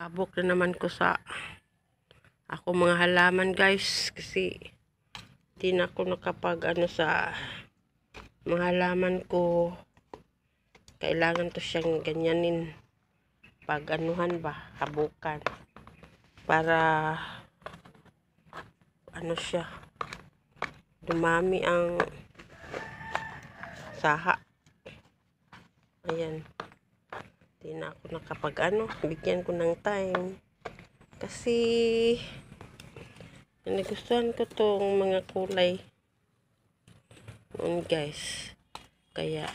Abok na naman ko sa ako mga halaman guys, kasi di na ako nakapag sa mga halaman ko. Kailangan to siyang ganyanin, pag ba, habukan, para siya, dumami ang saha. Ayan, di na ako nakapag bigyan ko ng time, kasi nagustuhan ko tong mga kulay noon guys, kaya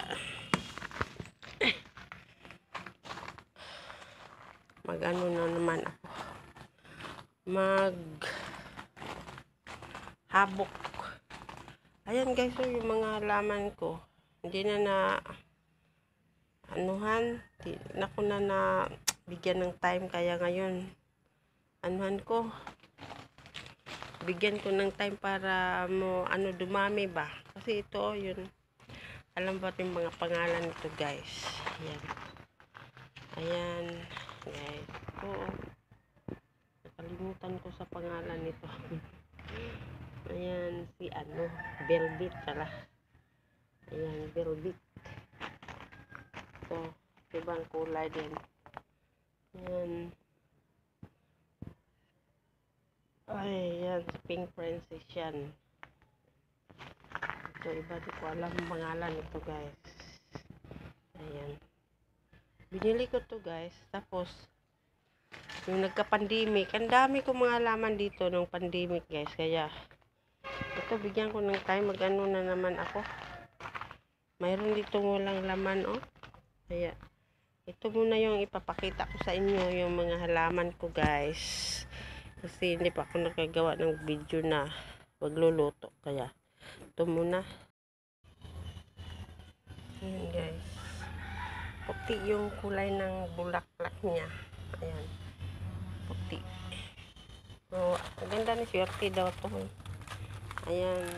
mag na naman ako, habok. Ayan guys, so yung mga halaman ko hindi na di na ko na bigyan ng time, kaya ngayon bigyan ko ng time para dumami ba, kasi ito yun, alam ba yung mga pangalan nito guys. Ayan guys, nakalimutan ko sa pangalan nito. Ayan, si velvet pala. Ayan, velvet. So, ibang kulay din. Ayan. Ayan, pink princess yan. So, iba di ko alam ang pangalan nito guys. Ayan. Binili ko to guys. Tapos, yung nagka-pandemic, ang dami ko mga halaman dito nung pandemic guys. Kaya, ito bigyan ko ng time, na naman ako. Mayroon dito walang laman, Kaya, ito muna yung ipapakita ko sa inyo, yung mga halaman ko guys. Kasi hindi pa ako nakagawa ng video na magluluto. Kaya, ito muna. Ayan guys. Puti yung kulay ng bulaklak niya. Ayan. Puti. Maganda ni swerte daw ito. Ayan.